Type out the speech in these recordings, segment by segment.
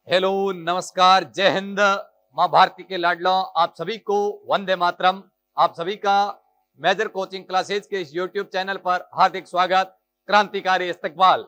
Hello, नमस्कार, जय हिंद। माँ भारती के लाडलों, आप सभी को वंदे मातरम। आप सभी का मेजर कोचिंग क्लासेज के इस यूट्यूब चैनल पर हार्दिक स्वागत। क्रांतिकारी इस्तकबाल।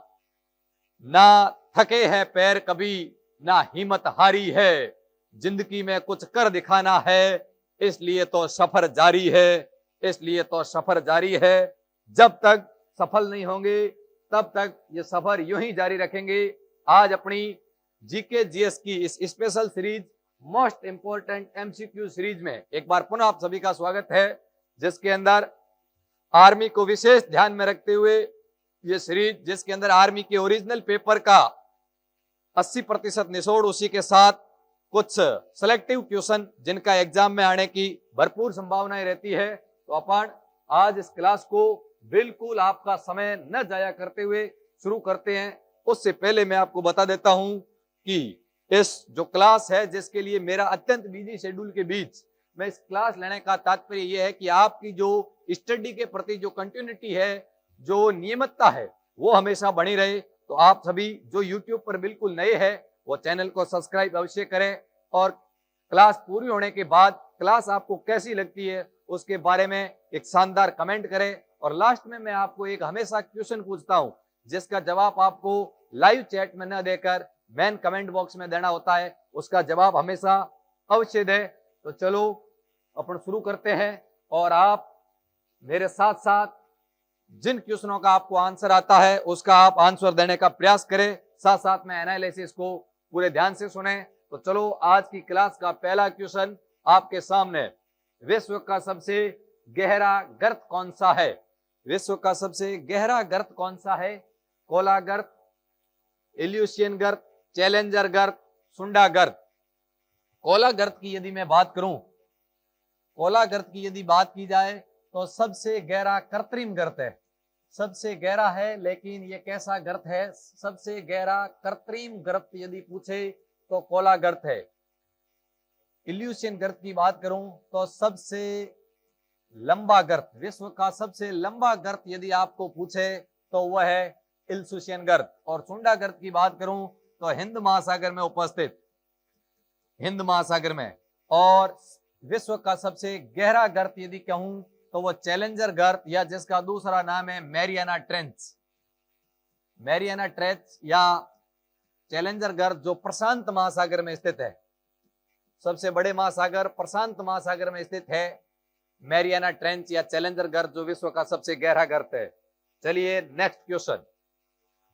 ना थके हैं पैर कभी, ना हिम्मत हारी है, जिंदगी में कुछ कर दिखाना है, इसलिए तो सफर जारी है, इसलिए तो सफर जारी है। जब तक सफल नहीं होंगे तब तक ये सफर यूं ही जारी रखेंगे। आज अपनी जीके जीएस की इस special series most important MCQ series में एक बार पुनः आप सभी का स्वागत है, जिसके अंदर आर्मी को विशेष ध्यान में रखते हुए ये सीरीज, जिसके अंदर आर्मी के ओरिजिनल पेपर का 80% निचोड़, उसी के साथ कुछ सिलेक्टिव क्वेश्चन जिनका एग्जाम में आने की भरपूर संभावनाएं रहती है। तो अपन आज इस क्लास को बिल्कुल आपका समय न जाया करते हुए शुरू करते हैं। उससे पहले मैं आपको बता देता हूं कि इस जो क्लास है, जिसके लिए मेरा अत्यंत बिजी शेड्यूल के बीच में इस क्लास लेने का तात्पर्य यह है कि आपकी जो स्टडी के प्रति जो कंटिन्यूटी है, जो नियमितता है, वो हमेशा बनी रहे। तो आप सभी जो YouTube पर बिल्कुल नए हैं वो चैनल को सब्सक्राइब अवश्य करें, और क्लास पूरी होने के बाद क्लास आपको कैसी लगती है उसके बारे में एक शानदार कमेंट करें। और लास्ट में मैं आपको एक हमेशा क्वेश्चन पूछता हूं, जिसका जवाब आपको लाइव चैट में न देकर मेन कमेंट बॉक्स में देना होता है। उसका जवाब हमेशा अवश्य दें। तो चलो अपन शुरू करते हैं, और आप मेरे साथ साथ जिन क्वेश्चनों का आपको आंसर आता है उसका आप आंसर देने का प्रयास करें, साथ साथ में एनालिसिस को पूरे ध्यान से सुने। तो चलो आज की क्लास का पहला क्वेश्चन आपके सामने। विश्व का सबसे गहरा गर्त कौन सा है? विश्व का सबसे गहरा गर्त कौन सा है? कोला गर्त, इल्यूशियन गर्त, चैलेंजर गर्त, सुंडा गर्त। कोला गर्त की यदि मैं बात करूं, कोला गर्त की यदि बात की जाए तो सबसे गहरा कृत्रिम गर्त है। सबसे गहरा है, लेकिन ये कैसा गर्त है? सबसे गहरा कृत्रिम गर्त यदि पूछे तो कोला गर्त है। इल्यूशियन गर्त की बात करूं तो सबसे लंबा गर्त, विश्व का सबसे लंबा गर्त यदि आपको पूछे तो वह है इल्यूशियन गर्त। और सुंडा गर्त की बात करूं तो हिंद महासागर में उपस्थित, हिंद महासागर में। और विश्व का सबसे गहरा गर्त यदि कहूं तो वो चैलेंजर गर्त, या जिसका दूसरा नाम है मैरियाना ट्रेंच। मैरियाना ट्रेंच या चैलेंजर गर्त जो प्रशांत महासागर में स्थित है, सबसे बड़े महासागर प्रशांत महासागर में स्थित है मैरियाना ट्रेंच या चैलेंजर गर्त, जो विश्व का सबसे गहरा गर्त है। चलिए नेक्स्ट क्वेश्चन।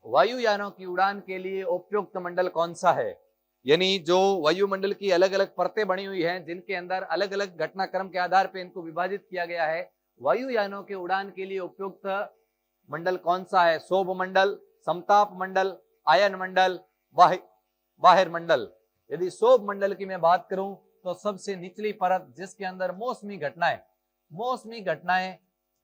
वायुयानों की उड़ान के लिए उपयुक्त मंडल कौन सा है? यानी जो वायुमंडल की अलग अलग परतें बनी हुई हैं, जिनके अंदर अलग अलग घटनाक्रम के आधार पर इनको विभाजित किया गया है, वायुयानों के उड़ान के लिए उपयुक्त मंडल कौन सा है? शोभ मंडल, समताप मंडल, आयन मंडल, बाहिर मंडल। यदि शोभ मंडल की मैं बात करूं तो सबसे निचली परत, जिसके अंदर मौसमी घटनाएं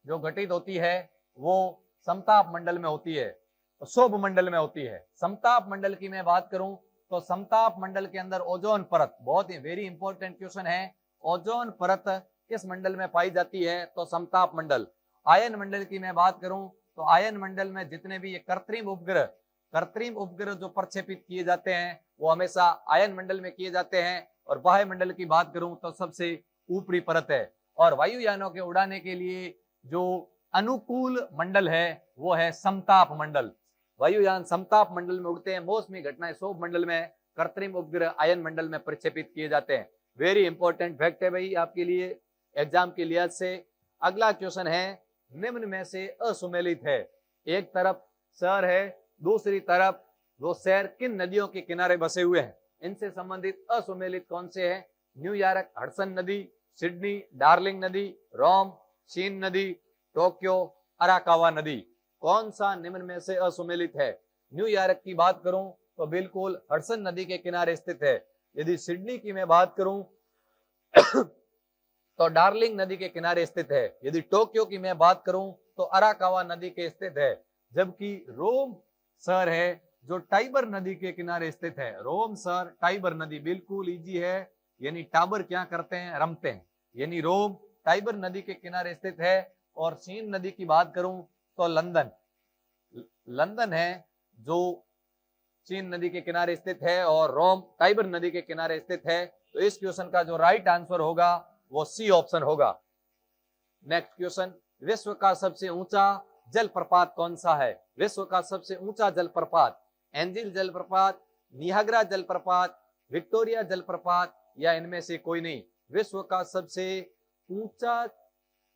जो घटित होती है, वो समताप मंडल में होती है, शोभ मंडल में होती है। समताप मंडल की मैं बात करूं तो समताप मंडल के अंदर ओजोन परत, बहुत ही वेरी इंपॉर्टेंट क्वेश्चन है, ओजोन परत किस मंडल में पाई जाती है? तो समताप मंडल। आयन मंडल की मैं बात करूं तो आयन मंडल में जितने भी ये कृत्रिम उपग्रह जो प्रक्षेपित किए जाते हैं वो हमेशा आयन मंडल में किए जाते हैं। और बाह्य मंडल की बात करूं तो सबसे ऊपरी परत है। और वायुयानों के उड़ाने के लिए जो अनुकूल मंडल है वो है समताप मंडल। वायुयान समताप मंडल में उड़ते हैं, मौसमी घटनाएं शोभ मंडल में, कृत्रिम उपग्रह आयन मंडल में प्रक्षेपित किए जाते हैं। वेरी इंपॉर्टेंट फैक्ट है भाई आपके लिए एग्जाम के लिहाज से। अगला क्वेश्चन है, निम्न में से असुमेलित है। एक तरफ शहर है, दूसरी तरफ वो शहर किन नदियों के किनारे बसे हुए हैं? इनसे संबंधित असुमेलित कौन से हैं? न्यूयॉर्क हडसन नदी, सिडनी डार्लिंग नदी, रोम शीन नदी, टोक्यो अराकावा नदी। कौन सा निम्न में से असुमेलित है? न्यूयॉर्क की बात करूं तो बिल्कुल हडसन नदी के किनारे स्थित है। यदि सिडनी की मैं बात करूं तो डार्लिंग नदी के किनारे स्थित है। यदि टोक्यो की मैं बात करूं तो अराकावा नदी के स्थित है। जबकि रोम शहर है जो टाइबर नदी के किनारे स्थित है। रोम शहर टाइबर नदी, बिल्कुल इजी है, यानी टाबर क्या करते हैं? रमते हैं। यानी रोम टाइबर नदी के किनारे स्थित है। और सीन नदी की बात करूं तो लंदन है जो चीन नदी के किनारे स्थित है और रोम टाइबर नदी के किनारे स्थित है। तो इस क्वेश्चन का जो राइट आंसर होगा वो सी ऑप्शन होगा। नेक्स्ट क्वेश्चन, विश्व का सबसे ऊंचा जलप्रपात कौन सा है? विश्व का सबसे ऊंचा जलप्रपात, एंजिल जलप्रपात, नियाग्रा जलप्रपात, विक्टोरिया जलप्रपात या इनमें से कोई नहीं? विश्व का सबसे ऊंचा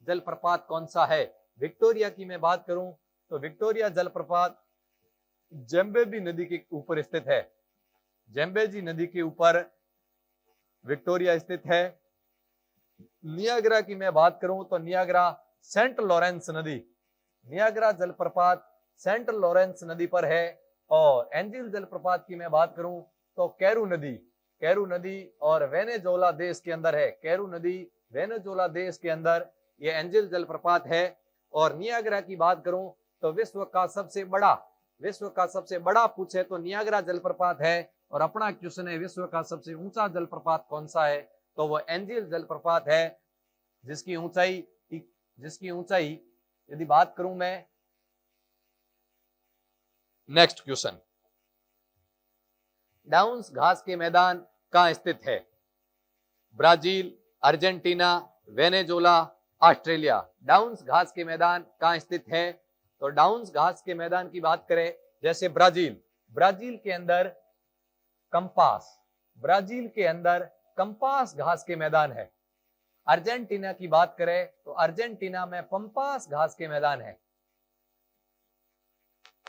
जलप्रपात कौन सा है? विक्टोरिया की मैं बात करूं तो विक्टोरिया जलप्रपात जेम्बेजी नदी के ऊपर स्थित है। जेम्बेजी नदी के ऊपर विक्टोरिया स्थित है। नियाग्रा की मैं बात करूं तो नियाग्रा सेंट लॉरेंस नदी, नियाग्रा जलप्रपात सेंट लॉरेंस नदी पर है। और एंजिल जलप्रपात की मैं बात करूं तो कैरू नदी, कैरू नदी और वेनेजुएला देश के अंदर है। कैरू नदी वेनेजुएला देश के अंदर ये एंजिल जलप्रपात है। और नियाग्रा की बात करूं तो विश्व का सबसे बड़ा पूछे तो नियाग्रा जलप्रपात है। और अपना क्वेश्चन है विश्व का सबसे ऊंचा जलप्रपात कौन सा है? तो वो एंजिल जलप्रपात है, जिसकी ऊंचाई यदि बात करूं मैं। नेक्स्ट क्वेश्चन, डाउन्स घास के मैदान कहां स्थित है? Brazil, Argentina, Venezuela, Australia. Downs घास के मैदान कहां स्थित है? तो डाउन्स घास के मैदान की बात करें जैसे ब्राजील, ब्राजील के अंदर कंपास घास के मैदान है। अर्जेंटीना की बात करें तो अर्जेंटीना में पंपास घास के मैदान है,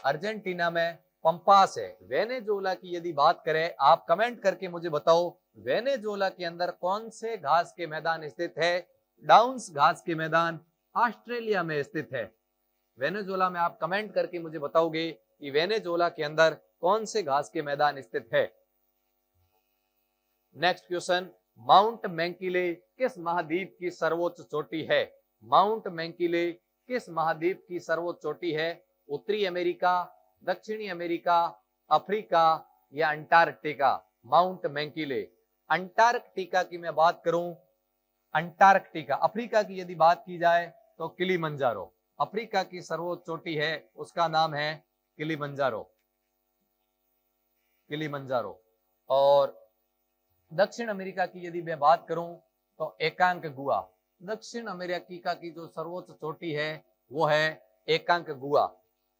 अर्जेंटीना में पंपास है। वेनेजुएला की यदि बात करें, आप कमेंट करके मुझे बताओ वेनेजुएला के अंदर कौन से घास के मैदान स्थित है? डाउन्स घास के मैदान ऑस्ट्रेलिया में स्थित है। वेनेजुएला में आप कमेंट करके मुझे बताओगे कि वेनेजुएला के अंदर कौन से घास के मैदान स्थित है। नेक्स्ट क्वेश्चन, माउंट मैंकिले किस महाद्वीप की सर्वोच्च चोटी है? माउंट मैंकिले किस महाद्वीप की सर्वोच्च चोटी है? उत्तरी अमेरिका, दक्षिणी अमेरिका, अफ्रीका या अंटार्कटिका? माउंट मैंकिले। अंटार्कटिका की मैं बात करूं, अंटार्कटिका। अफ्रीका की यदि बात की जाए तो किलिमंजारो, अफ्रीका की सर्वोच्च चोटी है, उसका नाम है किलिमंजारो, किलिमंजारो। और दक्षिण अमेरिका की यदि मैं बात करूं तो एकांकगुआ, दक्षिण अमेरिका की जो सर्वोच्च चोटी है वो है एकांकगुआ।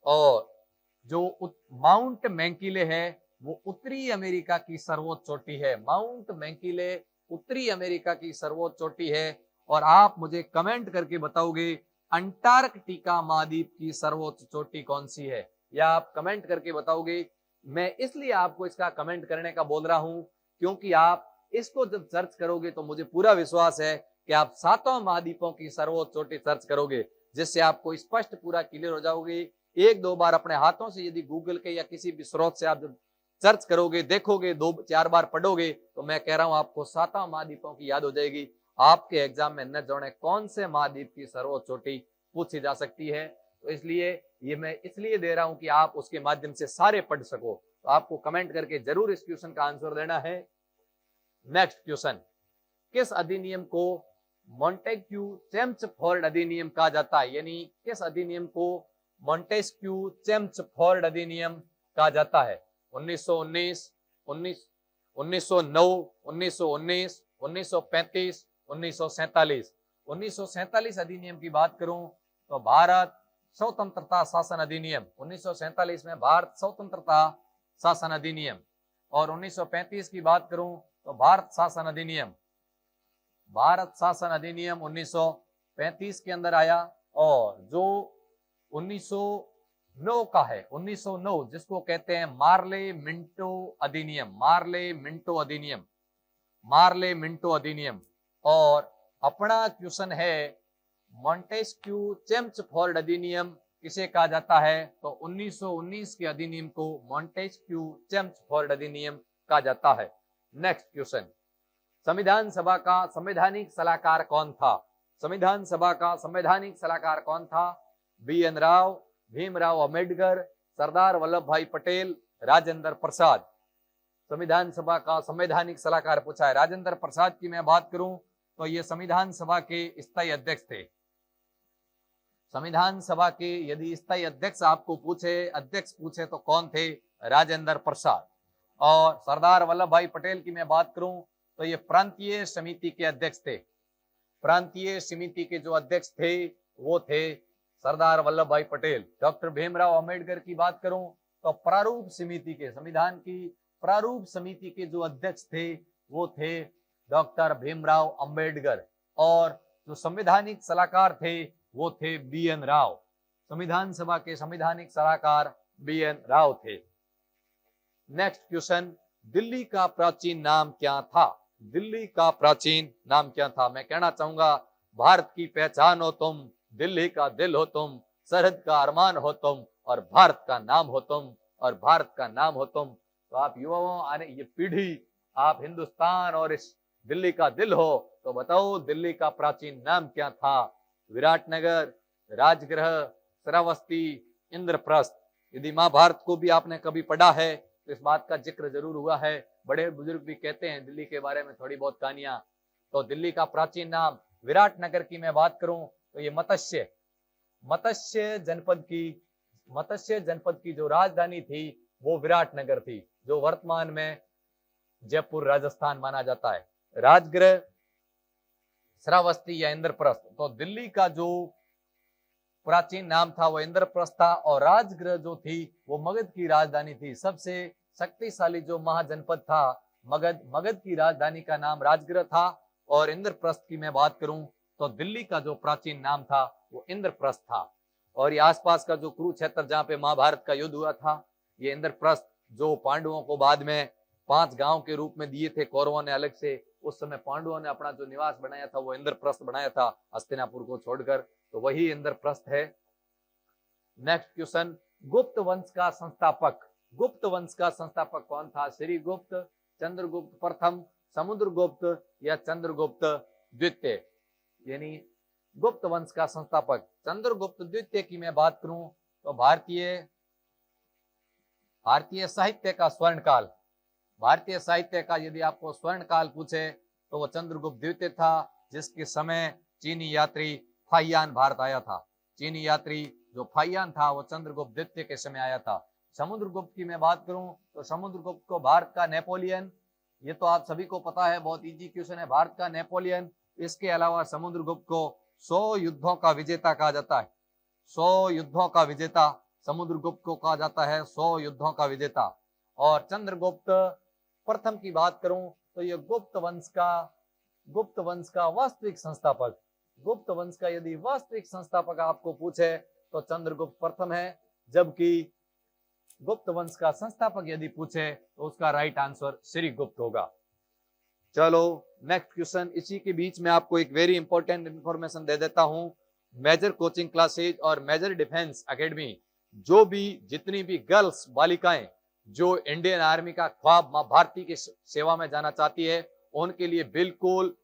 और जो माउंट मैंकिले है वो उत्तरी अमेरिका की सर्वोच्च चोटी है। माउंट मैंकिले उत्तरी अमेरिका की सर्वोच्च चोटी है। और आप मुझे कमेंट करके बताओगे अंटार्कटिका महाद्वीप की सर्वोच्च चोटी कौन सी है, या आप कमेंट करके बताओगे। मैं इसलिए आपको इसका कमेंट करने का बोल रहा हूं क्योंकि आप इसको जब सर्च करोगे तो मुझे पूरा विश्वास है कि आप सातों महाद्वीपों की सर्वोच्च चोटी सर्च करोगे, जिससे आपको स्पष्ट पूरा क्लियर हो जाओगे। एक दो बार अपने हाथों से यदि गूगल के या किसी भी स्रोत से आप जब सर्च करोगे, देखोगे, 2-4 बार पढ़ोगे, तो मैं कह रहा हूं आपको सातों महाद्वीपों की याद हो जाएगी। आपके एग्जाम में न जाने कौन से महाद्वीप की सर्वोच्च चोटी पूछी जा सकती है। तो इसलिए ये मैं इसलिए दे रहा हूं कि आप उसके माध्यम से सारे पढ़ सको। तो आपको कमेंट करके जरूर इस क्वेश्चन का आंसर देना है। नेक्स्ट क्वेश्चन, किस अधिनियम को मॉन्टेग्यू चेम्सफोर्ड अधिनियम कहा जाता है? यानी किस अधिनियम को मॉन्टेग्यू चेम्सफोर्ड अधिनियम कहा जाता है? 1919, 1909, 1919, 1935, 1947। 1947 अधिनियम की बात करूं तो भारत स्वतंत्रता शासन अधिनियम, 1947 में भारत स्वतंत्रता शासन अधिनियम। और 1935 की बात करूं तो भारत शासन अधिनियम, भारत शासन अधिनियम 1935 के अंदर आया। और जो 1909 का है, 1909 जिसको कहते हैं मार्ले मिंटो अधिनियम, मार्ले मिंटो अधिनियम, मार्ले मिंटो अधिनियम। और अपना क्वेश्चन है मॉन्टेस्क्यू चेम्सफोर्ड अधिनियम किसे कहा जाता है? तो 1919 के अधिनियम को मॉन्टेस्क्यू चेम्सफोर्ड अधिनियम कहा जाता है। नेक्स्ट क्वेश्चन, संविधान सभा का संवैधानिक सलाहकार कौन था? संविधान सभा का संवैधानिक सलाहकार कौन था? BN राव, भीमराव अंबेडकर, सरदार वल्लभ भाई पटेल, राजेंद्र प्रसाद। संविधान सभा का संवैधानिक सलाहकार पूछा है। राजेंद्र प्रसाद की मैं बात करूं तो ये संविधान सभा के स्थायी अध्यक्ष थे। संविधान सभा के यदि स्थायी अध्यक्ष पूछे तो कौन थे? राजेंद्र प्रसाद। और सरदार वल्लभ भाई पटेल की मैं बात करूं तो ये प्रांतीय समिति के अध्यक्ष थे। प्रांतीय समिति के जो अध्यक्ष थे वो थे सरदार वल्लभ भाई पटेल। डॉक्टर भीमराव अंबेडकर की बात करूं तो प्रारूप समिति के, संविधान की प्रारूप समिति के जो अध्यक्ष थे वो थे डॉक्टर भीमराव अंबेडकर। और जो संवैधानिक सलाहकार थे वो थे बी.एन. राव। संविधान सभा के संवैधानिक सलाहकार बी.एन. राव थे। नेक्स्ट क्वेश्चन, दिल्ली का प्राचीन नाम क्या था? दिल्ली का प्राचीन नाम क्या था? मैं कहना चाहूंगा, भारत की पहचान हो तुम, दिल्ली का दिल हो तुम, सरहद का अरमान हो तुम, और भारत का नाम हो तुम, और भारत का नाम हो तुम। तो आप युवाओं, आने ये पीढ़ी, आप हिंदुस्तान और इस दिल्ली का दिल हो, तो बताओ दिल्ली का प्राचीन नाम क्या था? विराटनगर, राजगृह, श्रावस्ती, इंद्रप्रस्थ। यदि महाभारत को भी आपने कभी पढ़ा है तो इस बात का जिक्र जरूर हुआ है। बड़े बुजुर्ग भी कहते हैं दिल्ली के बारे में थोड़ी बहुत कहानियां। तो दिल्ली का प्राचीन नाम, विराटनगर की मैं बात करूं तो ये मत्स्य जनपद की जो राजधानी थी वो विराटनगर थी, जो वर्तमान में जयपुर राजस्थान माना जाता है। राजगृह, श्रावस्ती या इंद्रप्रस्थ। तो दिल्ली का जो प्राचीन नाम था वो इंद्रप्रस्थ था, और राजगृह जो थी वो मगध की राजधानी थी। सबसे शक्तिशाली जो महाजनपद था मगध की राजधानी का नाम राजगृह था। और इंद्रप्रस्थ की मैं बात करूं तो दिल्ली का जो प्राचीन नाम था वो इंद्रप्रस्थ था। और ये आसपास का जो कुरुक्षेत्र जहाँ पे महाभारत का युद्ध हुआ था, ये इंद्रप्रस्थ, जो पांडवों को बाद में 5 गांव के रूप में दिए थे कौरवों ने अलग से, उस समय पांडवों ने अपना जो निवास बनाया था वो इंद्रप्रस्थ बनाया था, हस्तिनापुर को छोड़कर, तो वही इंद्रप्रस्थ है। नेक्स्ट क्वेश्चन, गुप्त वंश का संस्थापक कौन था? श्रीगुप्त, चंद्रगुप्त प्रथम, समुद्रगुप्त या चंद्रगुप्त द्वितीय? यानी गुप्त वंश का संस्थापक चंद्रगुप्त द्वितीय की मैं बात करूं तो भारतीय साहित्य का स्वर्णकाल, भारतीय साहित्य का यदि आपको स्वर्णकाल पूछे तो वो चंद्रगुप्त द्वितीय था, जिसके समय चीनी यात्री फाहियान भारत आया था। चीनी यात्री जो फाहियान था वो चंद्रगुप्त द्वितीय के समय आया था। समुद्रगुप्त की मैं बात करूं तो समुद्रगुप्त को भारत का नेपोलियन, ये तो आप सभी को पता है, बहुत इजी क्वेश्चन है, भारत का नेपोलियन। इसके अलावा समुद्रगुप्त को 100 युद्धों का विजेता कहा जाता है। 100 युद्धों का विजेता समुद्रगुप्त को कहा जाता है, 100 युद्धों का विजेता। और चंद्रगुप्त प्रथम की बात करूं तो ये गुप्त वंश का वास्तविक संस्थापक, गुप्त वंश का यदि वास्तविक संस्थापक आपको पूछे तो चंद्रगुप्त प्रथम है। जबकि गुप्त वंश का संस्थापक यदि पूछे तो उसका राइट आंसर श्रीगुप्त होगा। चलो नेक्स्ट क्वेश्चन, इसी के बीच में आपको एक वेरी इंपॉर्टेंट इंफॉर्मेशन दे देता हूं। मेजर कोचिंग क्लासेज और मेजर डिफेंस एकेडमी, जो भी जितनी भी गर्ल्स बालिकाएं जो इंडियन आर्मी का ख्वाब मां भारती की सेवा में जाना चाहती है, उनके लिए बिल्कुल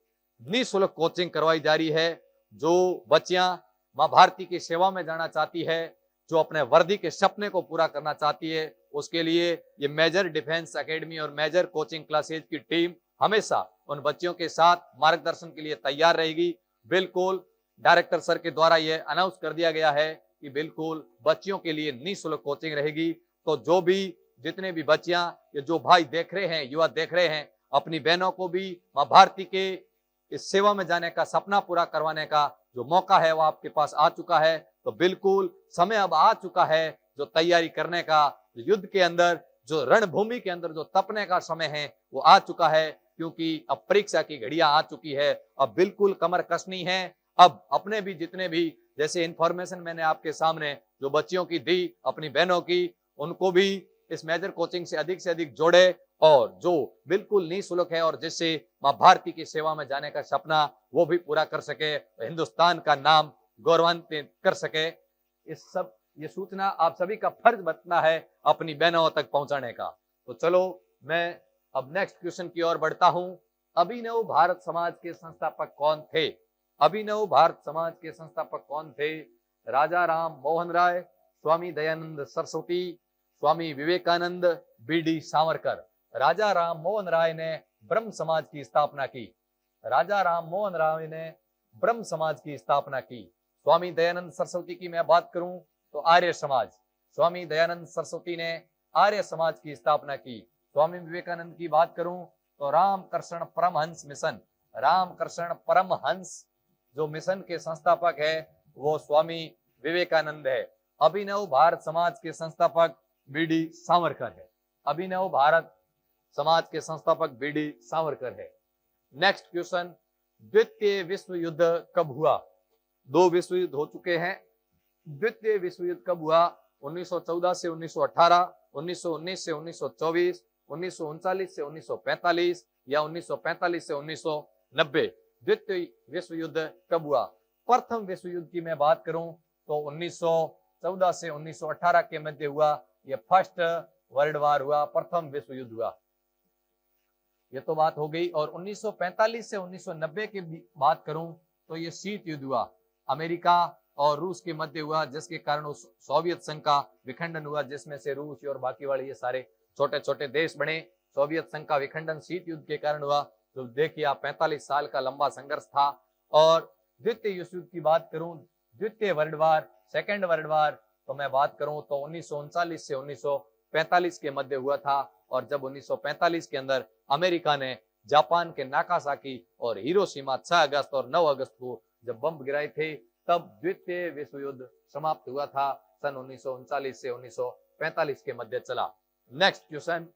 निःशुल्क कोचिंग करवाई जा रही है। जो बच्चियां मां भारती की सेवा में जाना चाहती है, जो अपने वर्दी के सपने को पूरा करना चाहती है, उसके लिए ये मेजर डिफेंस एकेडमी और मेजर कोचिंग क्लासेज की टीम हमेशा उन बच्चियों के साथ मार्गदर्शन के लिए तैयार रहेगी। बिल्कुल डायरेक्टर सर के द्वारा यह अनाउंस कर दिया गया है कि बिल्कुल बच्चियों के लिए निःशुल्क कोचिंग रहेगी। तो जो भी जितने भी बच्चियां, ये जो भाई देख रहे हैं, युवा देख रहे हैं, अपनी बहनों को भी मां भारती के इस सेवा में जाने का सपना पूरा करवाने का जो मौका है वो आपके पास आ चुका है। तो बिल्कुल समय अब आ चुका है जो तैयारी करने का, युद्ध के अंदर, जो रणभूमि के अंदर जो तपने का समय है वो आ चुका है, क्योंकि अब परीक्षा की घड़ियां आ चुकी है। अब बिल्कुल कमर कसनी है। अब अपने भी जितने भी जैसे इंफॉर्मेशन मैंने आपके सामने जो बच्चियों की दी, अपनी बहनों की, उनको भी इस मेजर कोचिंग से अधिक जोड़े, और जो बिल्कुल निःशुल्क है और जिससे मां भारती की सेवा में जाने का सपना वो भी पूरा कर सके, हिंदुस्तान का नाम गौरवान्वित कर सके। ये सूचना आप सभी का फर्ज बनता है अपनी बहनों तक पहुंचाने का। तो चलो मैं अब नेक्स्ट क्वेश्चन की ओर बढ़ता हूं। अभिनव भारत समाज के संस्थापक कौन थे? अभिनव भारत समाज के संस्थापक कौन थे? राजा राम मोहन राय, स्वामी दयानंद सरस्वती, स्वामी विवेकानंद, बी.डी. सावरकर। राजा राम मोहन राय ने ब्रह्म समाज की स्थापना की। राजा राम मोहन राय ने ब्रह्म समाज की स्थापना की। स्वामी दयानंद सरस्वती की मैं बात करूं तो आर्य समाज, स्वामी दयानंद सरस्वती ने आर्य समाज की स्थापना की। स्वामी विवेकानंद की बात करूं तो रामकृष्ण परमहंस मिशन, रामकृष्ण परमहंस जो मिशन के संस्थापक है वो स्वामी विवेकानंद है। अभिनव भारत समाज के संस्थापक बीडी सावरकर है, अभिनव भारत समाज के संस्थापक बीडी सावरकर है। नेक्स्ट क्वेश्चन, द्वितीय विश्व युद्ध कब हुआ? दो विश्व युद्ध हो चुके हैं। द्वितीय विश्व युद्ध कब हुआ? 1914 से 1918, 1919 से 1924, 1939 से 1945 या 1945 से 1990। द्वितीय विश्व युद्ध कब हुआ? प्रथम विश्व युद्ध की मैं बात करूं तो 1914 से 1918 के मध्य हुआ। यह फर्स्ट वर्ल्ड वार हुआ, प्रथम विश्व युद्ध हुआ। ये तो बात हो गई। और 1945 से 1990 की बात करूं तो ये शीत युद्ध हुआ, अमेरिका और रूस के मध्य हुआ, जिसके कारण उस सोवियत संघ का विखंडन हुआ, जिसमें से रूस और बाकी वाले ये सारे छोटे छोटे देश बने। सोवियत संघ का विखंडन शीत युद्ध के कारण हुआ। तो देखिए आप 45 साल का लंबा संघर्ष था। और द्वितीय विश्व युद्ध की बात करूं, द्वितीय world war, second world war, तो मैं बात करूं तो 1939 से 1945 के मध्य हुआ था। और जब 1945 के अंदर अमेरिका ने जापान के नागासाकी और हिरोशिमा 6 अगस्त और 9 अगस्त को जब बम गिराए थे, तब द्वितीय विश्व युद्ध समाप्त हुआ था। सन 1939 से 1945 के मध्य चला। नेक्स्ट क्वेश्चन,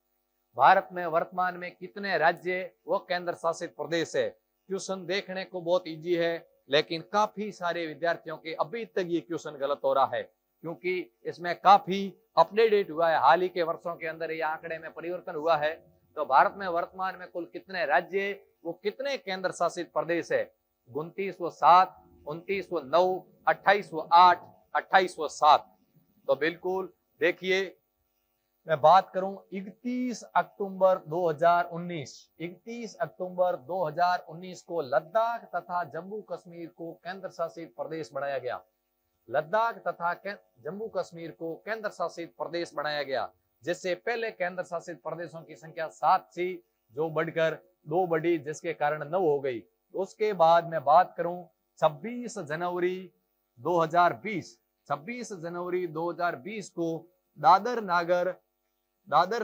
भारत में वर्तमान में कितने राज्य व केंद्र शासित प्रदेश है? क्वेश्चन देखने को बहुत इजी है, लेकिन काफी सारे विद्यार्थियों के अभी तक ये क्वेश्चन गलत हो रहा है, क्योंकि इसमें काफी अपडेट हुआ है। हाल ही के वर्षों के अंदर ये आंकड़े में परिवर्तन हुआ है। तो भारत में वर्तमान में कुल कितने राज्य वो कितने केंद्र शासित प्रदेश है? 29 व 7, 29 व 9, 28 व 8, 28 व 7। तो बिल्कुल देखिए, मैं बात करूं 31 अक्टूबर 2019, 31 अक्टूबर 2019 को लद्दाख तथा जम्मू कश्मीर को केंद्र शासित प्रदेश बनाया गया। लद्दाख तथा जम्मू कश्मीर को केंद्र शासित प्रदेश बनाया गया, जिससे पहले केंद्र शासित प्रदेशों की संख्या 7 थी, जो बढ़कर 2 बढ़ी, जिसके कारण 9 हो गई। उसके बाद मैं बात करूं 26 जनवरी 2020, 26 जनवरी 2020 को दादर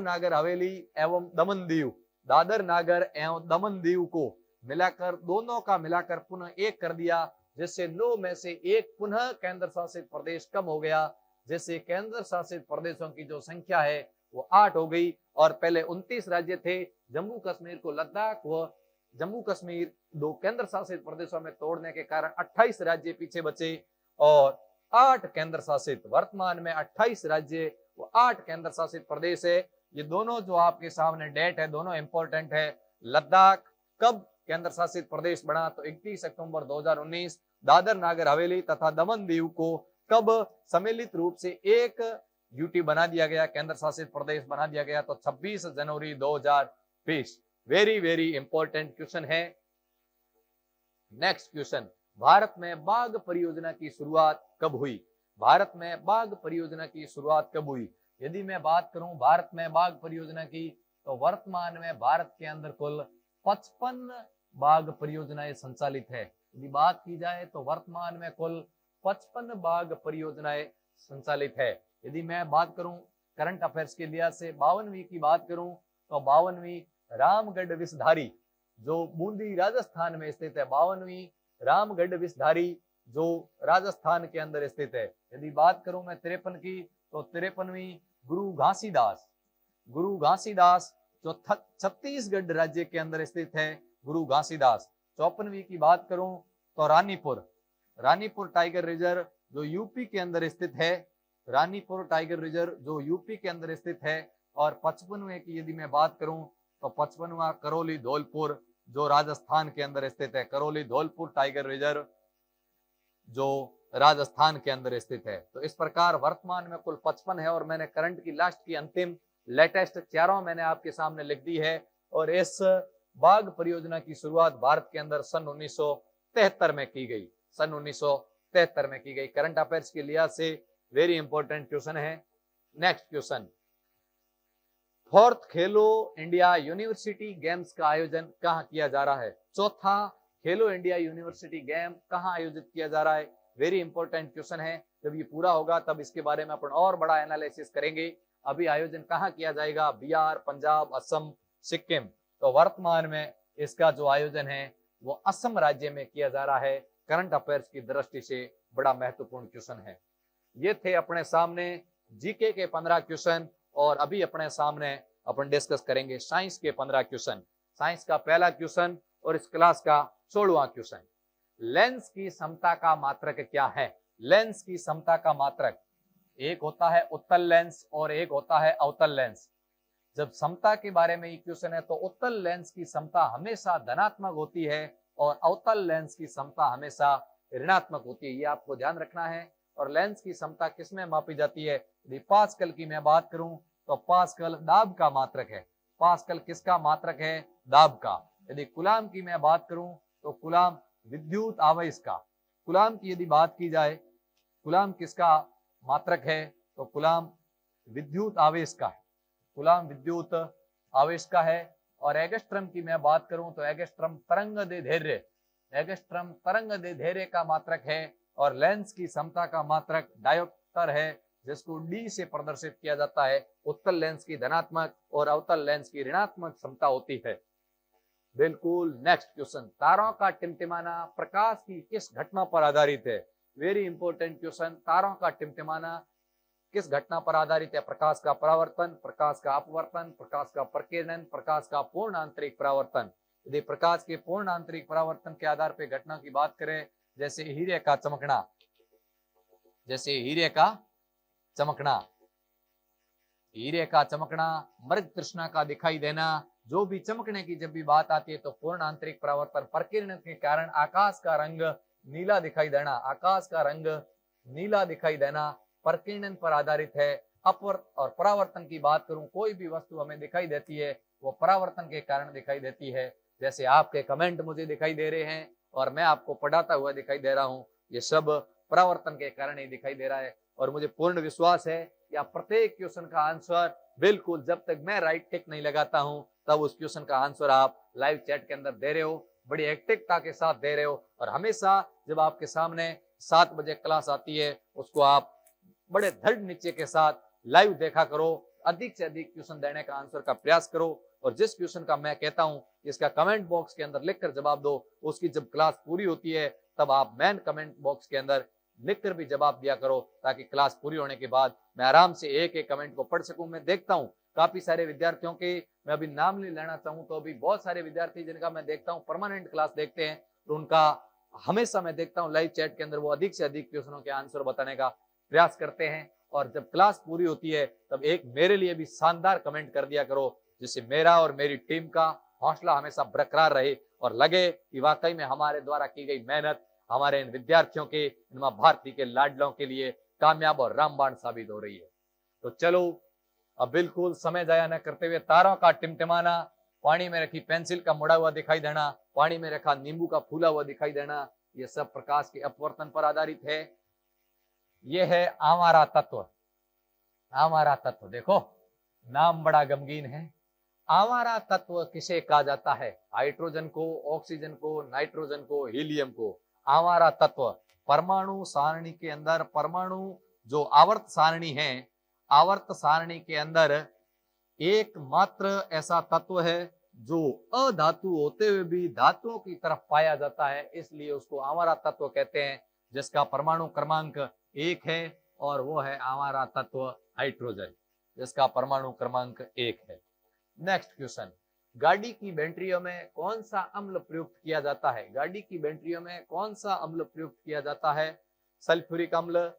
नागर हवेली एवं दमन दीव, दादर नागर एवं दमन दीव को मिलाकर, दोनों का मिलाकर पुनः एक कर दिया, जिससे 9 में से एक पुनः केंद्र शासित प्रदेश कम हो गया, जिससे केंद्र शासित प्रदेशों की जो संख्या है वो 8 हो गई। और पहले 29 राज्य थे। जम्मू कश्मीर को लद्दाख व जम्मू कश्मीर 2 केंद्र शासित प्रदेशों में तोड़ने के कारण 28 राज्य पीछे बचे और 8 केंद्र शासित, वर्तमान में 28 राज्य वो 8 केंद्र शासित प्रदेश है। ये दोनों जो आपके सामने डेट है, दोनों इंपॉर्टेंट है। लद्दाख कब केंद्र शासित प्रदेश बना? तो 31 अक्टूबर 2019। दादर नागर हवेली तथा दमन दीव को कब सम्मिलित रूप से एक यूटी बना दिया गया, केंद्र शासित प्रदेश बना दिया गया? तो 26 जनवरी 2020। वेरी वेरी इंपॉर्टेंट क्वेश्चन है। नेक्स्ट क्वेश्चन, भारत में बाघ परियोजना की शुरुआत कब हुई? भारत में बाघ परियोजना की शुरुआत कब हुई? यदि मैं बात करूं भारत में बाघ परियोजना की, तो वर्तमान में भारत के अंदर कुल 55 बाघ परियोजनाएं संचालित है। यदि बात की जाए तो वर्तमान में कुल 55 बाघ परियोजनाएं संचालित है। यदि मैं बात करूं करंट अफेयर्स के लिहाज से 52वीं की बात करूं तो 52वीं रामगढ़ विषधारी जो बूंदी राजस्थान में स्थित है, 52वीं रामगढ़ विषधारी जो राजस्थान के अंदर स्थित है। यदि बात करूं मैं 53 की तो 53वीं गुरु घासीदास जो छत्तीसगढ़ राज्य के अंदर स्थित है, गुरु घासीदास। 54वीं की बात करूं तो रानीपुर टाइगर रिजर्व जो यूपी के अंदर स्थित है, रानीपुर टाइगर रिजर्व जो यूपी के अंदर स्थित है। और 55वें की यदि मैं बात करूं तो 55वां करौली धौलपुर जो राजस्थान के अंदर स्थित है, करौली धौलपुर टाइगर रिजर्व जो राजस्थान के अंदर स्थित है। तो इस प्रकार वर्तमान में कुल 55 है और मैंने करंट की लास्ट की अंतिम लेटेस्ट चारों मैंने आपके सामने लिख दी है। और इस बाघ परियोजना की शुरुआत भारत के अंदर सन 1973 में की गई, सन 1973 में की गई। करंट अफेयर्स के लिहाज से वेरी इंपॉर्टेंट क्वेश्चन है। नेक्स्ट क्वेश्चन, 4th खेलो इंडिया यूनिवर्सिटी गेम्स का आयोजन कहां किया जा रहा है? चौथा खेलो इंडिया यूनिवर्सिटी गेम कहां आयोजित किया जा रहा है? वेरी इंपॉर्टेंट क्वेश्चन है। जब ये पूरा होगा तब इसके बारे में अपन और बड़ा एनालिसिस करेंगे। अभी आयोजन कहाँ किया जाएगा? बिहार, पंजाब, असम, सिक्किम। तो वर्तमान में इसका जो आयोजन है वो असम राज्य में किया जा रहा है। करंट अफेयर्स की दृष्टि से बड़ा महत्वपूर्ण क्वेश्चन है। ये थे अपने सामने जीके के 15 क्वेश्चन, और अभी अपने सामने अपन डिस्कस करेंगे साइंस के 15 क्वेश्चन। साइंस का पहला क्वेश्चन और इस क्लास का 16वां क्वेश्चन। लेंस की समता का मात्रक क्या है? लेंस की समता का मात्रक, एक होता है उत्तल लेंस और एक होता है अवतल लेंस। जब समता के बारे में ये क्वेश्चन है तो उत्तल लेंस की समता हमेशा धनात्मक होती है और अवतल लेंस की समता हमेशा ऋणात्मक होती है। ये आपको ध्यान रखना है। और लेंस की समता किसमें मापी जाती है? यदि पास्कल की मैं बात करूं तो पास्कल दाब का मात्रक है। पास्कल किसका मात्रक है? दाब का। यदि कूलाम की मैं बात करूं तो कूलाम विद्युत आवेश का। कूलाम की यदि बात की जाए, कूलाम किसका मात्रक है? तो कूलाम विद्युत आवेश का है। कूलाम विद्युत आवेश का है। और एंगस्ट्रम की मैं बात करूं तो एंगस्ट्रम तरंग दैर्ध्य, एंगस्ट्रम तरंग दैर्ध्य का मात्रक है। और लेंस की समता का मात्रक डायोप्टर है, जिसको डी से प्रदर्शित किया जाता है। उत्तल लेंस की धनात्मक और अवतल लेंस की ऋणात्मक समता होती है। बिल्कुल। नेक्स्ट क्वेश्चन, तारों का टिमटिमाना प्रकाश की किस घटना पर आधारित है? Very important question. तारों का टिमटिमाना किस घटना पर आधारित है? प्रकाश का परावर्तन, प्रकाश का अपवर्तन, प्रकाश का प्रकीर्णन, प्रकाश का पूर्ण आंतरिक परावर्तन। यदि प्रकाश के पूर्ण आंतरिक परावर्तन के आधार पर घटना की बात करें, जैसे हीरे का चमकना, जैसे हीरे का चमकना, हीरे का चमकना, मृग तृष्णा का दिखाई देना, जो भी चमकने की जब भी बात आती है तो पूर्ण आंतरिक परावर्तन, प्रकीर्णन के कारण आकाश का रंग नीला दिखाई देना, आकाश का रंग नीला दिखाई देना प्रकीर्णन पर आधारित है। अपवर्त और परावर्तन की बात करूं, कोई भी वस्तु हमें दिखाई देती है वो परावर्तन के कारण दिखाई देती है। जैसे आपके कमेंट मुझे दिखाई दे रहे हैं और मैं आपको पढ़ाता हुआ दिखाई दे रहा हूं, ये सब परावर्तन के कारण ही दिखाई दे रहा है। और मुझे पूर्ण विश्वास है कि आप प्रत्येक क्वेश्चन का आंसर बिल्कुल, जब तक मैं राइट टिक नहीं लगाता हूं तब उस क्वेश्चन का आंसर आप लाइव चैट के अंदर दे रहे हो, बड़ी एक्टिवता के साथ दे रहे हो। और हमेशा जब आपके सामने 7 बजे क्लास आती है उसको आप बड़े धड़ नीचे के साथ लाइव देखा करो, अधिक से अधिक क्वेश्चन देने का आंसर का प्रयास करो। और जिस क्वेश्चन का मैं कहता हूं इसका कमेंट बॉक्स के अंदर लिखकर जवाब दो। उसकी जब क्लास पूरी होती है तब आप मेन कमेंट बॉक्स के अंदर लिखकर भी जवाब दिया करो, ताकि क्लास पूरी होने के बाद मैं आराम से एक एक कमेंट को पढ़ सकूं। मैं देखता हूं काफी सारे विद्यार्थियों के, मैं अभी नाम नहीं लेना चाहूं तो अभी बहुत सारे विद्यार्थी जिनका मैं देखता हूं परमानेंट क्लास देखते हैं, तो उनका हमेशा मैं देखता हूं लाइव चैट के अंदर वो अधिक से अधिक क्वेश्चनों के आंसर बताने का प्रयास करते हैं। और जब क्लास पूरी होती है तब एक मेरे लिए भी शानदार कमेंट कर दिया करो, जिससे मेरा और मेरी टीम का हौसला हमेशा बरकरार रहे और लगे कि वाकई में हमारे द्वारा की गई मेहनत हमारे इन विद्यार्थियों के, इन मां भारती के लाडलों के लिए कामयाब और रामबाण साबित हो रही है। तो चलो अब बिल्कुल समय जाया न करते हुए, तारों का टिमटिमाना, पानी में रखी पेंसिल का मुड़ा हुआ दिखाई देना, पानी में रखा नींबू का फूला हुआ दिखाई देना, ये सब प्रकाश के अपवर्तन पर आधारित है। ये है आवारा तत्व। आवारा तत्व, देखो नाम बड़ा गमगीन है। आवारा तत्व किसे कहा जाता है? हाइड्रोजन को, ऑक्सीजन को, नाइट्रोजन को, हीलियम को आवारा तत्व। परमाणु सारणी के अंदर, परमाणु जो आवर्त सारणी है, आवर्त सारणी के अंदर एकमात्र ऐसा तत्व है जो अधातु होते हुए भी धातुओं की तरफ पाया जाता है, इसलिए उसको आवारा तत्व कहते हैं, जिसका परमाणु क्रमांक 1 है, और वो है आवारा तत्व हाइड्रोजन, जिसका परमाणु क्रमांक 1 है। नेक्स्ट क्वेश्चन, गाड़ी की बैटरियों में कौन सा अम्ल प्रयुक्त किया जाता है? गाड़ी की बैटरियों में कौन सा अम्ल प्रयुक्त किया जाता है? सल्फ्यूरिक अम्ल,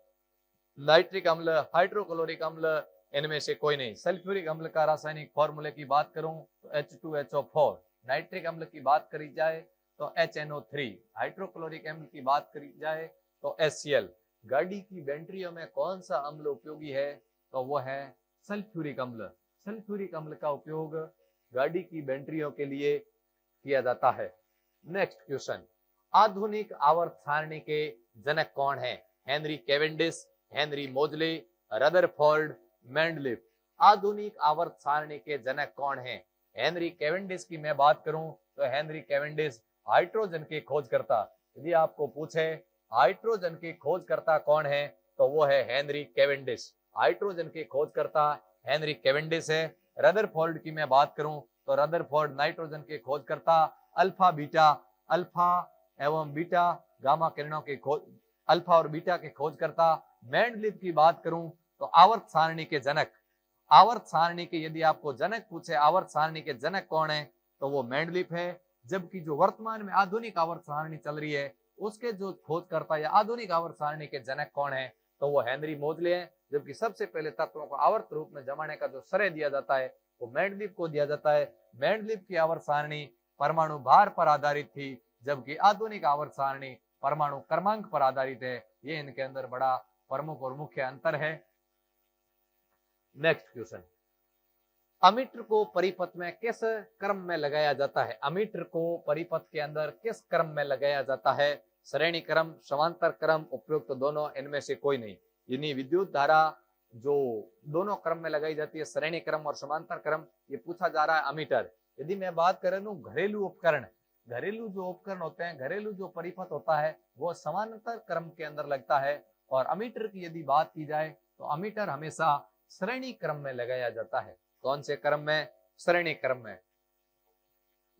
नाइट्रिक अम्ल, हाइड्रोक्लोरिक अम्ल, इनमें से कोई नहीं। सल्फ्यूरिक अम्ल का रासायनिक फॉर्मूले की बात करूं तो H2HO4, नाइट्रिक अम्ल की बात करी जाए तो HNO3, हाइड्रोक्लोरिक अम्ल की बात करी जाए तो HCl। गाड़ी की बैटरियों में कौन सा अम्ल उपयोगी है? तो वो है सल्फ्यूरिक अम्ल। सल्फ्यूरिक अम्ल का उपयोग गाड़ी की बैटरियों के लिए किया जाता है। नेक्स्ट क्वेश्चन, आधुनिक आवर्त सारणी के जनक कौन है? हेनरी कैवेंडिश, हेनरी मोजले, रदरफोर्ड, मेंडलिफ। आधुनिक आवर्त सारणी के जनक कौन है? हेनरी कैवेंडिश की मैं बात करूं तो हेनरी कैवेंडिश हाइड्रोजन के खोजकर्ता। यदि आपको पूछे हाइड्रोजन के खोजकर्ता कौन है? तो वो है हेनरी कैवेंडिश। हाइड्रोजन के खोजकर्ता हेनरी कैवेंडिश है। रदरफोर्ड की मैं बात करूं तो रदरफोर्ड नाइट्रोजन के खोजकर्ता, अल्फा एवं बीटा गामा किरणों के खोज, अल्फा और बीटा के खोजकर्ता। मेंडलीव की बात करूं तो आवर्त सारणी के जनक, आवर्त सारणी के यदि आपको जनक पूछे आवर्त सारणी के जनक कौन है तो वो मेंडलीव है। जबकि जो वर्तमान में आधुनिक आवर्त सारणी चल रही है उसके जो खोजकर्ता या आधुनिक आवर्त सारणी के जनक कौन है तो वो हेनरी मोजले हैं। जबकि सबसे पहले तत्वों को आवर्त रूप में जमाने का जो श्रेय दिया जाता है वो मेंडलीव को दिया जाता है। मेंडलीव की आवर्त सारणी परमाणु भार पर आधारित थी, जबकि आधुनिक आवर्त सारणी परमाणु क्रमांक पर आधारित है। ये इनके अंदर बड़ा प्रमुख और मुख्य अंतर है। नेक्स्ट क्वेश्चन, अमीटर को परिपथ में किस क्रम में लगाया जाता है? अमीटर को परिपथ के अंदर किस क्रम में लगाया जाता है? श्रेणी क्रम, समांतर क्रम, उपयुक्त तो दोनों, इनमें से कोई नहीं। यानी विद्युत धारा जो दोनों क्रम में लगाई जाती है, श्रेणी क्रम और समांतर क्रम, ये पूछा जा रहा है अमीटर। यदि मैं बात करूं घरेलू उपकरण, घरेलू जो उपकरण होते हैं, घरेलू जो परिपथ होता है वो समांतर क्रम के अंदर लगता है। और अमीटर की यदि बात की जाए तो अमीटर हमेशा श्रेणी क्रम में लगाया जाता है। कौन से क्रम में? श्रेणी क्रम में।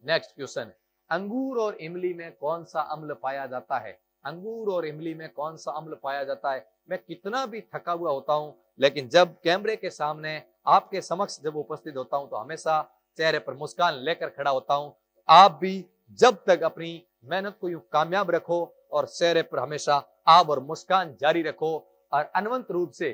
नेक्स्ट क्वेश्चन, अंगूर और इमली में कौन सा अम्ल पाया जाता है? अंगूर और इमली में कौन सा अम्ल पाया जाता है? मैं कितना भी थका हुआ होता हूं लेकिन जब कैमरे के सामने आपके समक्ष जब उपस्थित होता हूं तो हमेशा चेहरे पर मुस्कान लेकर खड़ा होता हूं। आप भी जब तक अपनी मेहनत को यूं कामयाब रखो और चेहरे पर हमेशा आब और मुस्कान जारी रखो और अनवंत रूप से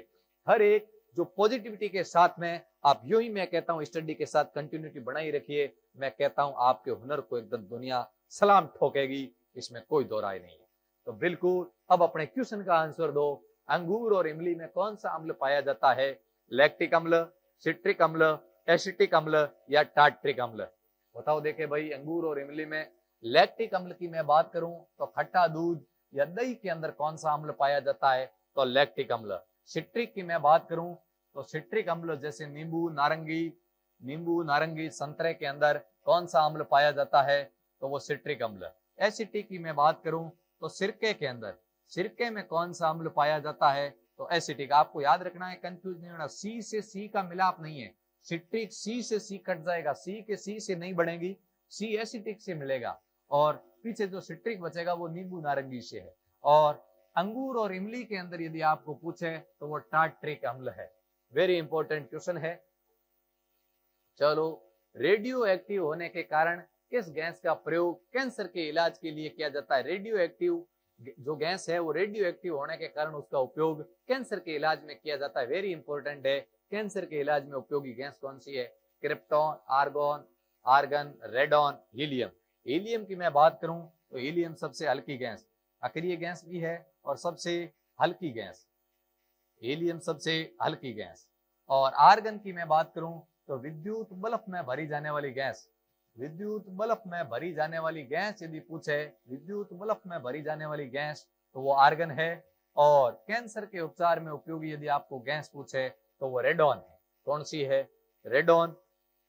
हर एक जो पॉजिटिविटी के साथ में आप यूं ही, मैं कहता हूं, स्टडी के साथ कंटिन्यूटी बनाई रखिए। मैं कहता हूं आपके हुनर को एकदम दुनिया सलाम ठोकेगी, इसमें कोई दो राय नहीं है। तो बिल्कुल अब अपने क्वेश्चन का आंसर दो। अंगूर और इमली में कौन सा अम्ल पाया जाता है? लैक्टिक अम्ल, सिट्रिक अम्ल, एसिटिक अम्ल या टार्ट्रिक अम्ल? बताओ देखे भाई, अंगूर और इमली में लैक्टिक अम्ल की मैं बात करूं तो खट्टा दूध या दही के अंदर कौन सा अम्ल पाया जाता है? तो लैक्टिक अम्ल। सिट्रिक की मैं बात करूं तो सिट्रिक अम्ल जैसे नींबू, नारंगी, संतरे के अंदर कौन सा अम्ल पाया जाता है? तो वो सिट्रिक अम्ल। एसिटिक की मैं बात करूं तो सिरके के अंदर, सिरके में कौन सा अम्ल पाया जाता है? तो एसिटिक। आपको याद रखना है, कंफ्यूज नहीं होना, सी से सी का मिलाप नहीं है। सिट्रिक सी से सी कट जाएगा, सी के सी से नहीं बनेगी, सी एसिटिक से मिलेगा और पीछे जो सिट्रिक बचेगा वो नींबू नारंगी से है। और अंगूर और इमली के अंदर यदि आपको पूछे तो वो टार्ट्रिक अम्ल है। वेरी इंपॉर्टेंट क्वेश्चन है। चलो, रेडियो एक्टिव होने के कारण किस गैस का प्रयोग कैंसर के इलाज के लिए किया जाता है? रेडियो एक्टिव जो गैस है वो रेडियो एक्टिव होने के कारण उसका उपयोग कैंसर के इलाज में किया जाता है। वेरी इंपॉर्टेंट है। कैंसर के इलाज में उपयोगी गैस कौन सी है? Krypton, argon, radon, helium. Helium की मैं बात करूं तो हीलियम सबसे हल्की गैस, अक्रिय गैस भी है और सबसे हल्की गैस, हीलियम सबसे हल्की गैस। और आर्गन की मैं बात करूं तो विद्युत बल्ब में भरी जाने वाली गैस, विद्युत बल्ब में भरी जाने वाली गैस यदि पूछे, विद्युत बल्ब में भरी जाने वाली गैस तो वो आर्गन है। और कैंसर के उपचार में उपयोगी यदि आपको गैस पूछे तो वो रेडॉन है। कौन सी है? रेडॉन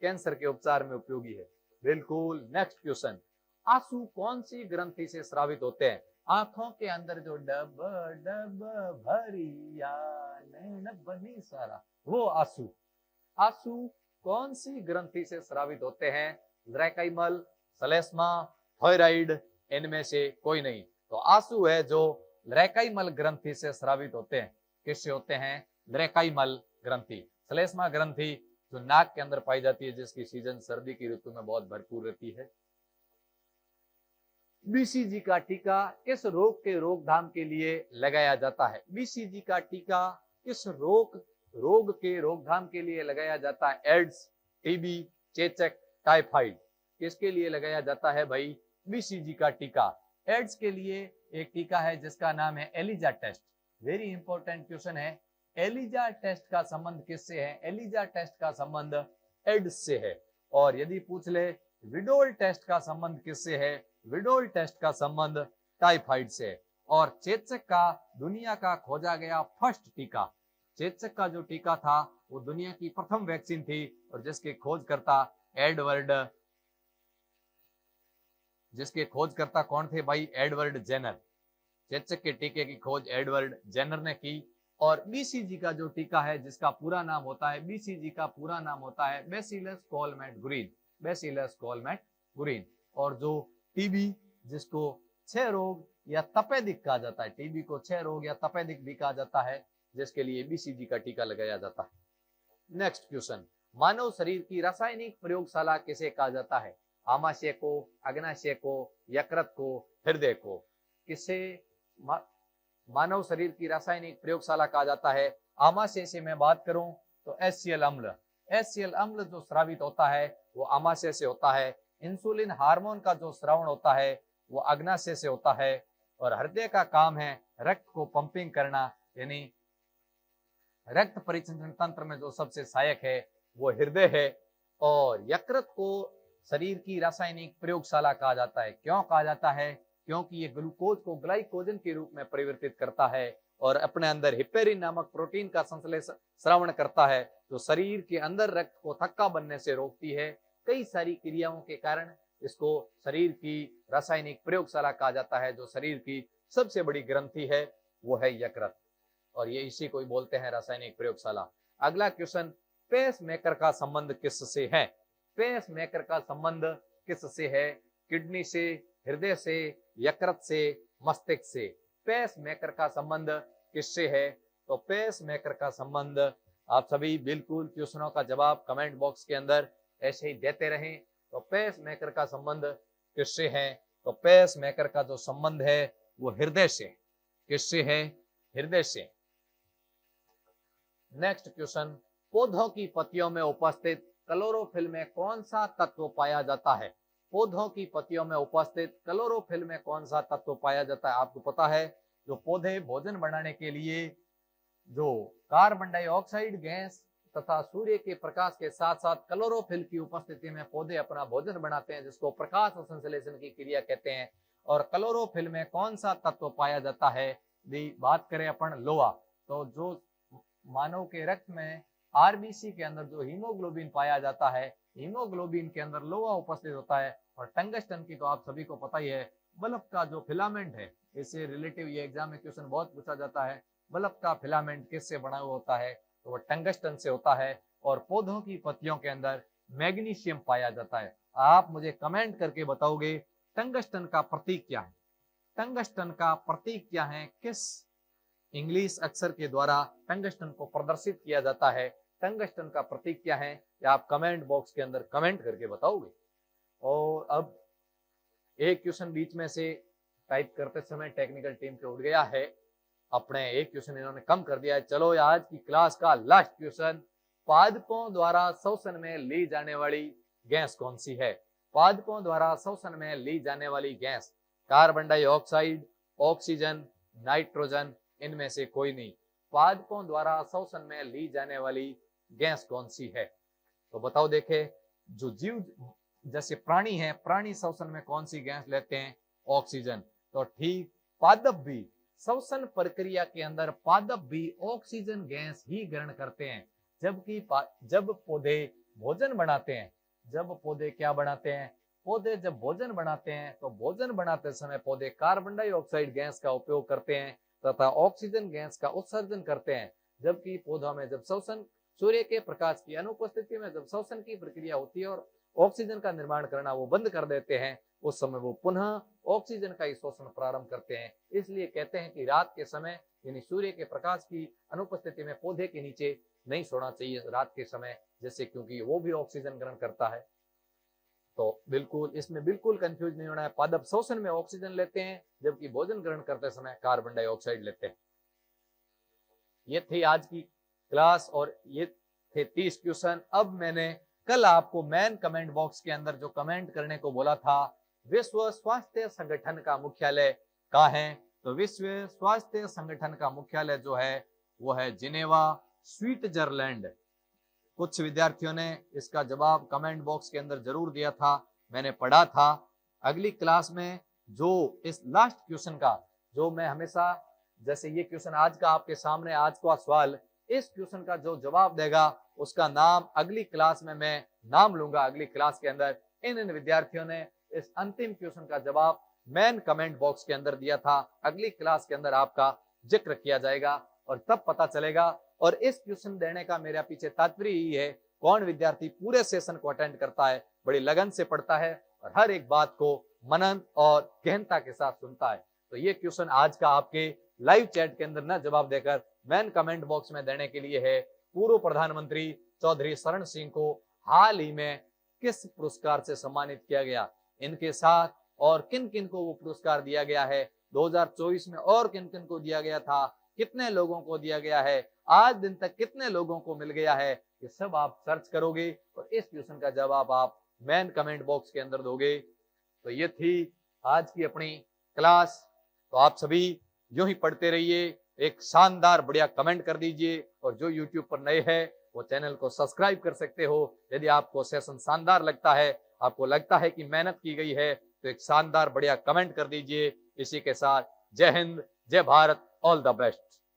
कैंसर के उपचार में उपयोगी है। बिल्कुल। नेक्स्ट क्वेश्चन, आंसू कौन सी ग्रंथि से स्रावित होते हैं? आंखों के अंदर जो डब डब भरिया नैन बनी सारा, वो आंसू, आंसू कौन सी ग्रंथि से स्रावित होते हैं? ड्रैकाइमल, सलेस्मा, थायराइड, इनमें से कोई नहीं। तो आंसू है जो ड्रैकाइमल ग्रंथि से स्रावित होते हैं। किससे होते हैं? ड्रैकाइमल ग्रंथि। सलेस्मा ग्रंथि जो नाक के अंदर पाई जाती है, जिसकी सीजन सर्दी की ऋतु में बहुत भरपूर रहती है। बीसीजी का टीका किस रोग के रोकथाम के लिए लगाया जाता है? बीसीजी का टीका किस रोग के रोकथाम के लिए लगाया जाता है? एड्स, टीबी, चेचक, टाइफाइड, किसके लिए लगाया जाता है भाई बीसीजी का टीका? एड्स के लिए एक टीका है जिसका नाम है ELISA test. Very important question है। एलिजा टेस्ट का संबंध किससे है? एलिजा टेस्ट का संबंध एड्स से है। और यदि पूछ ले विडोल टेस्ट का संबंध किससे है? विडोल टेस्ट का संबंध टाइफाइड से। और चेचक का दुनिया का खोजा गया फर्स्ट टीका, चेचक का जो टीका था वो दुनिया की प्रथम वैक्सीन थी और जिसके खोजकर्ता कौन थे भाई? Edward Jenner. चेचक के टीके की खोज एडवर्ड जेनर ने की। और बीसीजी का जो टीका है, जिसका पूरा नाम होता है, बीसीजी का पूरा नाम होता है बैसिलस कोलमेट-गुरिन, बैसिलस कोलमेट-गुरिन। और जो टीबी, जिसको क्षय रोग या तपेदिक कहा जाता है, टीबी को क्षय रोग या तपेदिक भी कहा जाता है, जिसके लिए बीसीजी का टीका लगाया जाता है। नेक्स्ट क्वेश्चन, मानव शरीर की रासायनिक प्रयोगशाला किसे कहा जाता है? आमाशय को, अग्नाशय को, यकृत को, हृदय को? किसे मानव शरीर की रासायनिक प्रयोगशाला कहा जाता है? आमाशय से मैं बात करूं तो HCl अम्ल, HCl अम्ल जो स्रावित होता है वो आमाशय से होता है। इंसुलिन हार्मोन का जो स्रावण होता है वो अग्नाशय से होता है। और हृदय का काम है रक्त को पंपिंग करना, यानी रक्त परिचलन तंत्र में जो सबसे सहायक है वो हृदय है। और यकृत को शरीर की रासायनिक प्रयोगशाला कहा जाता है। क्यों कहा जाता है? क्योंकि ये ग्लूकोज को ग्लाइकोजन के रूप में परिवर्तित करता है और अपने अंदर हिपेरिन नामक प्रोटीन का संश्लेषण श्रवण करता है, जो शरीर के अंदर रक्त को थक्का बनने से रोकती है। कई सारी क्रियाओं के कारण इसको शरीर की रासायनिक प्रयोगशाला कहा जाता है। जो शरीर की सबसे बड़ी ग्रंथि है वो है यकृत, और ये इसी को बोलते हैं रासायनिक प्रयोगशाला। अगला क्वेश्चन, पेस मेकर का संबंध किससे है? पेस मेकर का संबंध किससे है? किडनी से, हृदय से, यकृत से, मस्तिष्क से? पेस मेकर का संबंध किससे है? तो पेस मेकर का संबंध, आप सभी बिल्कुल क्वेश्चनों का जवाब कमेंट बॉक्स के अंदर ऐसे ही देते रहें। तो पेस मेकर का संबंध किससे है? तो पेस मेकर का जो संबंध है वो हृदय से। किससे है? हृदय से। नेक्स्ट क्वेश्चन, पौधों की पत्तियों में उपस्थित क्लोरोफिल में कौन सा तत्व पाया जाता है? पौधों की पत्तियों में उपस्थित क्लोरोफिल में कौन सा तत्व पाया जाता है? आपको पता है, जो पौधे भोजन बनाने के लिए जो कार्बन डाइऑक्साइड गैस तथा सूर्य के प्रकाश के साथ साथ क्लोरोफिल की उपस्थिति में पौधे अपना भोजन बनाते हैं, जिसको प्रकाश संश्लेषण की क्रिया कहते हैं। और क्लोरोफिल में कौन सा तत्व पाया जाता है? बात करें अपन लोहा, तो जो मानव के रक्त में आरबीसी के अंदर जो हीमोग्लोबिन पाया जाता है, हीमोग्लोबिन के अंदर लोहा उपस्थित होता है। और टंगस्टन की तो आप सभी को पता ही है, बल्ब का जो फिलामेंट है, इससे रिलेटिव ये एग्जाम में क्वेश्चन बहुत पूछा जाता है, बल्ब का फिलामेंट किससे बना हुआ होता है? तो वो टंगस्टन से होता है। और पौधों की पत्तियों के अंदर मैग्नीशियम पाया जाता है। आप मुझे कमेंट करके बताओगे टंगस्टन का प्रतीक क्या है? टंगस्टन का प्रतीक क्या है? किस इंग्लिश अक्षर के द्वारा टंगस्टन को प्रदर्शित किया जाता है? टंगस्टन का प्रतीक क्या है? या आप कमेंट बॉक्स के अंदर कमेंट करके बताओगे। और अब एक क्वेश्चन बीच में से टाइप करते समय टेक्निकल टीम के उठ गया है, अपने एक क्वेश्चन इन्होंने कम कर दिया है। चलो आज की क्लास का लास्ट क्वेश्चन, पादपों द्वारा श्वसन में ली जाने वाली गैस कौन सी है? पादपों द्वारा श्वसन में ली जाने वाली gas carbon dioxide, oxygen, nitrogen, इनमें से कोई नहीं। पादपों द्वारा श्वसन में ली जाने वाली गैस कौन सी है? तो बताओ। देखे, जो जीव जैसे प्राणी है, प्राणी श्वसन में कौन सी गैस लेते हैं? ऑक्सीजन। तो ठीक, पादप भी श्वसन प्रक्रिया के अंदर पादप भी ऑक्सीजन गैस ही ग्रहण करते हैं। जबकि जब पौधे भोजन बनाते हैं, जब पौधे क्या बनाते हैं? पौधे जब भोजन बनाते हैं तो भोजन बनाते समय पौधे कार्बन डाइऑक्साइड गैस का उपयोग करते हैं तथा ऑक्सीजन गैस का उत्सर्जन करते हैं। जबकि पौधों में जब श्वसन, सूर्य के प्रकाश की अनुपस्थिति में जब श्वसन की प्रक्रिया होती है और ऑक्सीजन का निर्माण करना वो बंद कर देते हैं, उस समय वो पुनः ऑक्सीजन का ही शोषण प्रारंभ करते हैं। इसलिए कहते हैं कि रात के समय, यानी सूर्य के प्रकाश की अनुपस्थिति में पौधे के नीचे नहीं सोना चाहिए रात के समय, जैसे क्योंकि वो भी ऑक्सीजन ग्रहण करता है। तो बिल्कुल इसमें बिल्कुल कंफ्यूज नहीं होना है। पादप श्वसन में ऑक्सीजन लेते हैं, जबकि भोजन ग्रहण करते समय कार्बन डाइऑक्साइड लेते हैं। ये थी आज की क्लास और ये थे 30 क्वेश्चन। अब मैंने कल आपको मेन कमेंट बॉक्स के अंदर जो कमेंट करने को बोला था, विश्व स्वास्थ्य संगठन का मुख्यालय कहाँ है? तो विश्व स्वास्थ्य संगठन का मुख्यालय जो है वो है जिनेवा, स्विट्जरलैंड। कुछ विद्यार्थियों ने इसका जवाब कमेंट बॉक्स के अंदर जरूर दिया था, मैंने पढ़ा था। अगली क्लास में जो इस लास्ट क्वेश्चन का, जो मैं हमेशा, जैसे ये क्वेश्चन आज का आपके सामने, आज का सवाल, इस क्वेश्चन का जो जवाब देगा उसका नाम अगली क्लास में मैं नाम लूंगा। अगली क्लास के अंदर इन विद्यार्थियों ने इस अंतिम क्वेश्चन का जवाब मैन कमेंट बॉक्स के अंदर दिया था, अगली क्लास के अंदर आपका जिक्र किया जाएगा और तब पता चलेगा। और इस क्वेश्चन देने का मेरा पीछे तात्पर्य यही है, कौन विद्यार्थी पूरे सेशन को अटेंड करता है, बड़ी लगन से पढ़ता है और हर एक बात को मनन और गहनता के साथ सुनता है। तो ये क्वेश्चन आज का आपके लाइव चैट के अंदर ना जवाब देकर मैन कमेंट बॉक्स में देने के लिए है। पूर्व प्रधानमंत्री चौधरी शरण सिंह को हाल ही में किस पुरस्कार से सम्मानित किया गया, इनके साथ और किन किन को वो पुरस्कार दिया गया है, 2024 में और किन किन को दिया गया था, कितने लोगों को दिया गया है, आज दिन तक कितने लोगों को मिल गया है, ये सब आप सर्च करोगे और इस क्वेश्चन का जवाब आप मैन कमेंट बॉक्स के अंदर दोगे। तो ये थी आज की अपनी क्लास। तो आप सभी यूं ही पढ़ते रहिए, एक शानदार बढ़िया कमेंट कर दीजिए और जो यूट्यूब पर नए हैं वो चैनल को सब्सक्राइब कर सकते हो। यदि आपको सेशन शानदार लगता है, आपको लगता है कि मेहनत की गई है, तो एक शानदार बढ़िया कमेंट कर दीजिए। इसी के साथ जय हिंद, जय भारत, ऑल द बेस्ट।